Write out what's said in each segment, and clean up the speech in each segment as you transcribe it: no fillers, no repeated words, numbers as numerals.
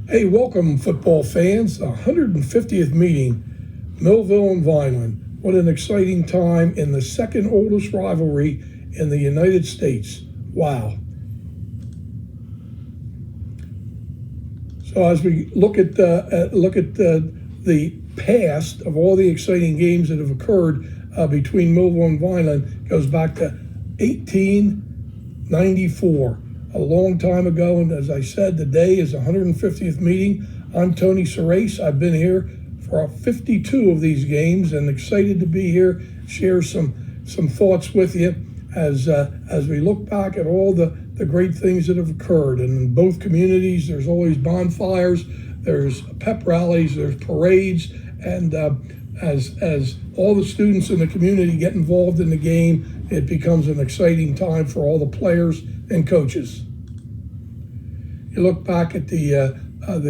Hey, welcome football fans, the 150th meeting, Millville and Vineland. What an exciting time in the second oldest rivalry in the United States. Wow. So as we look at the past of all the exciting games that have occurred between Millville and Vineland, it goes back to 1894. A long time ago, and as I said, today is the 150th meeting. I'm Tony Serace. I've been here for 52 of these games and excited to be here, share some thoughts with you as we look back at all the great things that have occurred. And in both communities, there's always bonfires, there's pep rallies, there's parades, and as all the students in the community get involved in the game, it becomes an exciting time for all the players and coaches. You look back at the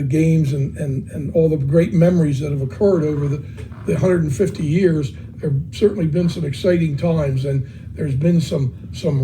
games and all the great memories that have occurred over the 150 years. There have certainly been some exciting times, and there's been some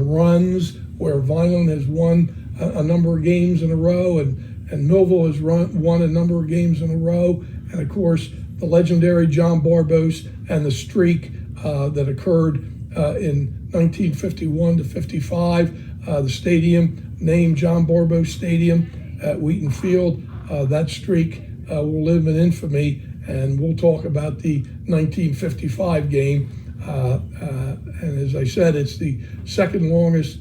runs where Vineland has won a number of games in a row, and Millville has won a number of games in a row, and of course the legendary John Barbos and the streak that occurred in 1951 to 55. The stadium named John Barbos Stadium at Wheaton Field. That streak will live in infamy, and we'll talk about the 1955 game. And as I said, it's the second longest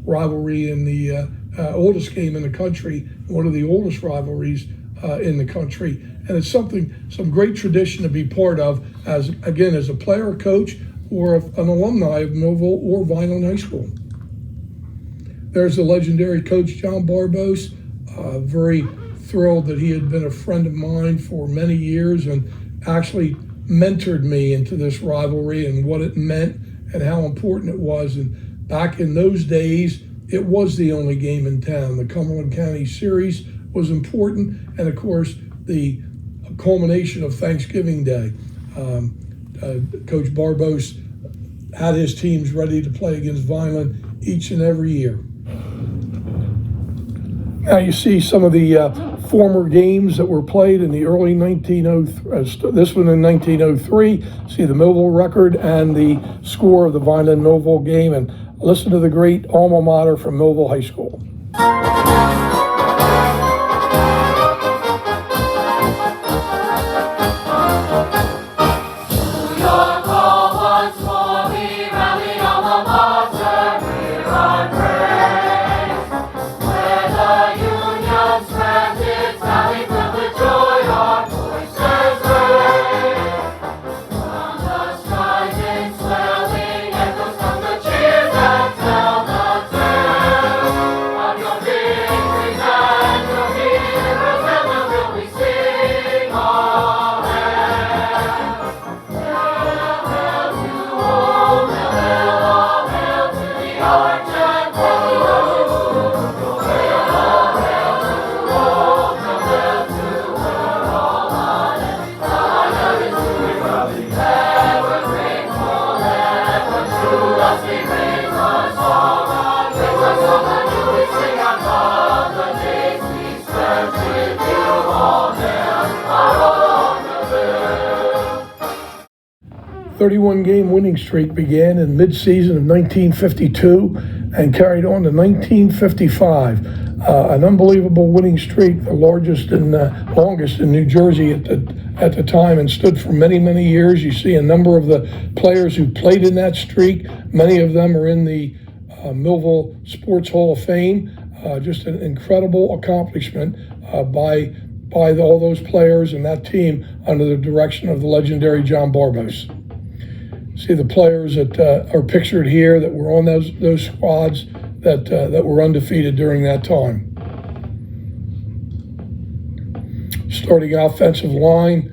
rivalry in the oldest game in the country, one of the oldest rivalries in the country. And it's some great tradition to be part of as a player, coach, or an alumni of Millville or Vineland High School. There's the legendary coach John Barbos. Very thrilled that he had been a friend of mine for many years and actually mentored me into this rivalry and what it meant and how important it was. And back in those days, it was the only game in town. The Cumberland County Series was important, and of course, the culmination of Thanksgiving Day. Coach Barbos had his teams ready to play against Vineland each and every year. Now you see some of the former games that were played in the early 1903, this one in 1903, see the Millville record and the score of the Vineland-Millville game, and listen to the great alma mater from Millville High School. The 31-game winning streak began in mid-season of 1952 and carried on to 1955. An unbelievable winning streak, the largest and longest in New Jersey at the time, and stood for many, many years. You see a number of the players who played in that streak. Many of them are in the Millville Sports Hall of Fame. Just an incredible accomplishment by all those players and that team under the direction of the legendary John Barbos. See the players that are pictured here that were on those squads that were undefeated during that time. Starting offensive line,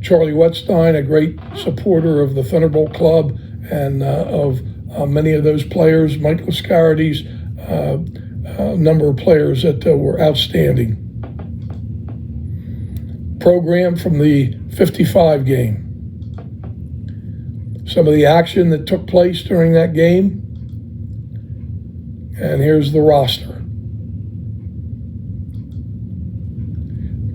Charlie Wetstein, a great supporter of the Thunderbolt Club and of many of those players. Michael Scarides, a number of players that were outstanding. Program from the 55 game. Some of the action that took place during that game. And here's the roster.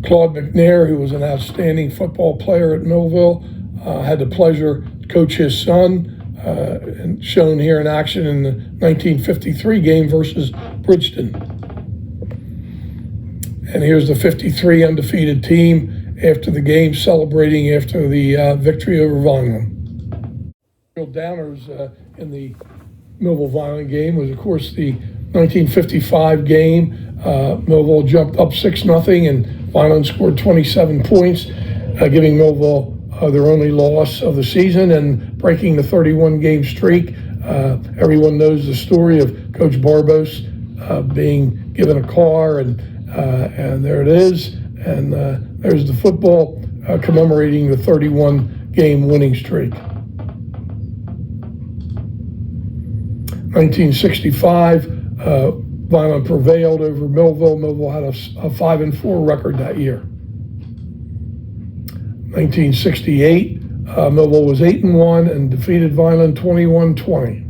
Claude McNair, who was an outstanding football player at Millville, had the pleasure to coach his son, and shown here in action in the 1953 game versus Bridgeton. And here's the 53 undefeated team after the game, celebrating after the victory over Vineland. Real downers in the Millville-Vineland game was, of course, the 1955 game. Millville jumped up 6-0, and Vineland scored 27 points, giving Millville their only loss of the season and breaking the 31-game streak. Everyone knows the story of Coach Barbos being given a car, and there it is. And there's the football commemorating the 31-game winning streak. 1965, Vineland prevailed over Millville. Millville had a 5-4 record that year. 1968, Millville was 8-1 and defeated Vineland 21-20.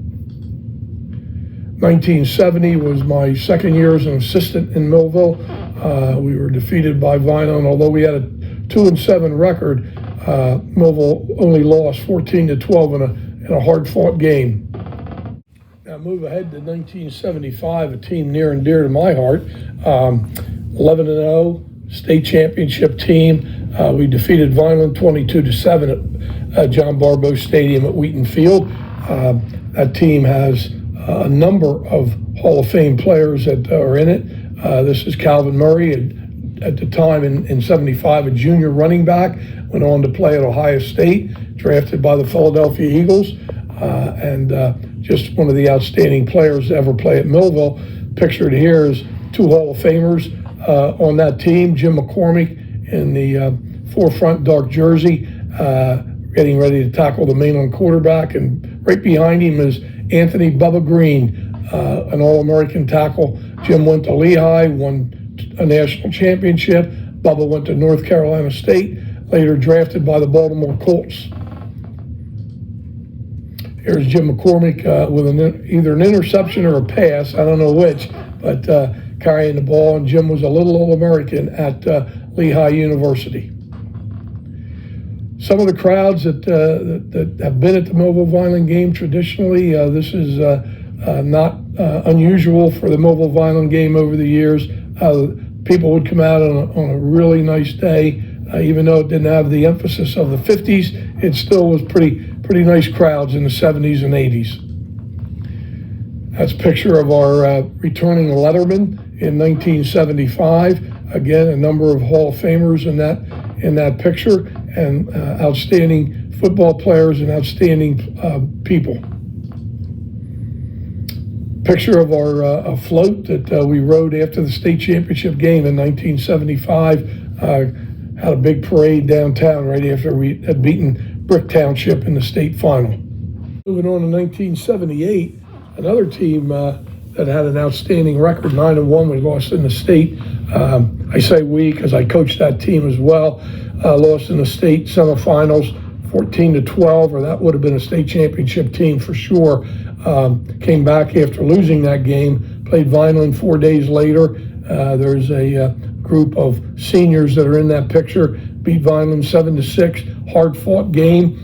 1970 was my second year as an assistant in Millville. We were defeated by Vineland, although we had a 2-7 record. Millville only lost 14-12 in a hard-fought game. Now move ahead to 1975, a team near and dear to my heart. 11-0, state championship team. We defeated Vineland 22-7 at John Barbos Stadium at Wheaton Field. That team has a number of Hall of Fame players that are in it. This is Calvin Murray, at the time in 75, a junior running back, went on to play at Ohio State, drafted by the Philadelphia Eagles, and just one of the outstanding players to ever play at Millville. Pictured here is two Hall of Famers on that team. Jim McCormick in the forefront dark jersey, getting ready to tackle the mainland quarterback, and right behind him is Anthony Bubba Green, an All-American tackle. Jim went to Lehigh, won a national championship. Bubba went to North Carolina State, later drafted by the Baltimore Colts. Here's Jim McCormick with either an interception or a pass, I don't know which, but carrying the ball, and Jim was a little All-American at Lehigh University. Some of the crowds that have been at the Millville-Vineland game traditionally, this is not unusual for the Millville-Vineland game over the years. People would come out on a really nice day, even though it didn't have the emphasis of the 50s, it still was pretty nice crowds in the 70s and 80s. That's a picture of our returning letterman in 1975. Again, a number of Hall of Famers in that picture, and outstanding football players and outstanding people. Picture of our float that we rode after the state championship game in 1975. Had a big parade downtown right after we had beaten Brick Township in the state final. Moving on to 1978, another team that had an outstanding record, 9-1. We lost in the state. I say we because I coached that team as well. Lost in the state semifinals, 14-12, or that would have been a state championship team for sure. Came back after losing that game, played Vineland 4 days later. There's a group of seniors that are in that picture, beat Vineland 7-6, hard-fought game.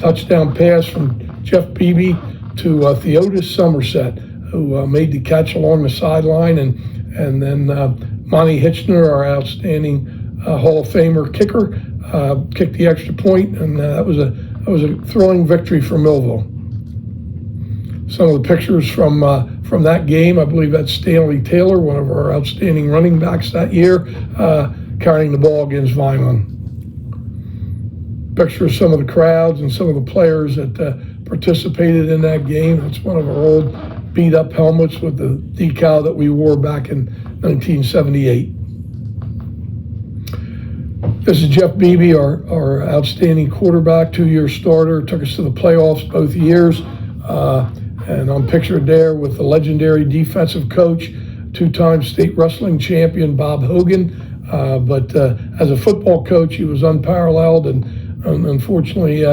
Touchdown pass from Jeff Beebe to Theodis Somerset, who made the catch along the sideline, and then Monty Hitchner, our outstanding Hall of Famer kicker, kicked the extra point, and that was a thrilling victory for Millville. Some of the pictures from that game, I believe that's Stanley Taylor, one of our outstanding running backs that year, carrying the ball against Vineland. Picture of some of the crowds and some of the players that participated in that game. It's one of our old beat-up helmets with the decal that we wore back in 1978. This is Jeff Beebe, our outstanding quarterback, 2-year starter, took us to the playoffs both years. And I'm pictured there with the legendary defensive coach, 2-time state wrestling champion Bob Hogan. But as a football coach, he was unparalleled, and unfortunately,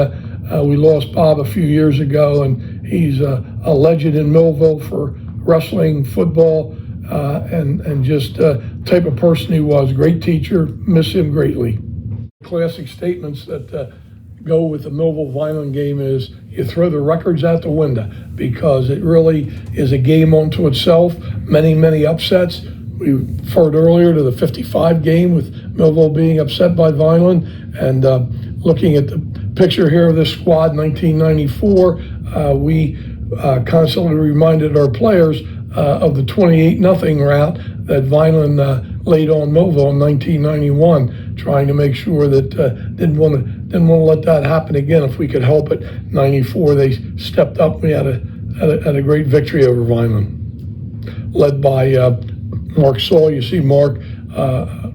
we lost Bob a few years ago, and he's a legend in Millville for wrestling, football, and just type of person he was. Great teacher, miss him greatly. Classic statements that go with the Millville-Vineland game is you throw the records out the window, because it really is a game unto itself. Many upsets. We referred earlier to the 55 game with Millville being upset by Vineland, and looking at the picture here of this squad, 1994, we constantly reminded our players of the 28-0 rout that Vineland laid on Millville in 1991, trying to make sure that didn't want to let that happen again if we could help it. 94, they stepped up. We had a great victory over Vineland, led by Mark Saul. You see Mark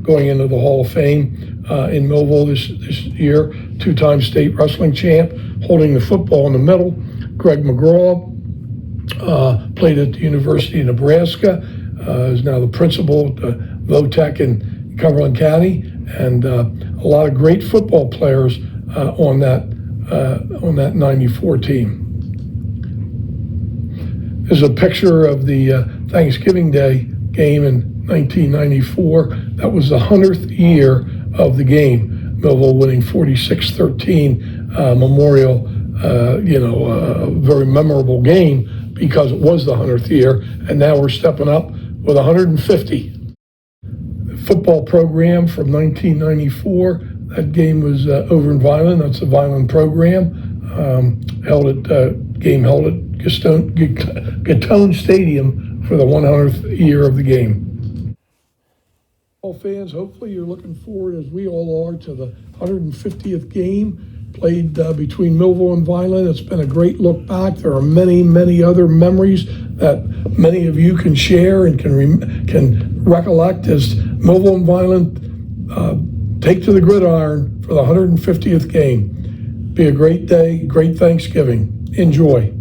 going into the Hall of Fame in Millville this year, two-time state wrestling champ, holding the football in the middle. Greg McGraw played at the University of Nebraska, is now the principal at the Votech in Cumberland County, and a lot of great football players on that 94 team. There's a picture of the Thanksgiving Day game in 1994. That was the 100th year of the game. Millville winning 46-13 Memorial. A very memorable game because it was the 100th year, and now we're stepping up with 150. The football program from 1994. That game was over in Vineland. That's the Vineland program. Held at Gatone Stadium for the 100th year of the game. All fans, hopefully you're looking forward, as we all are, to the 150th game played between Millville and Vineland. It's been a great look back. There are many other memories that many of you can share and can recollect as Millville and Vineland take to the gridiron for the 150th game. Be a great day, great Thanksgiving. Enjoy.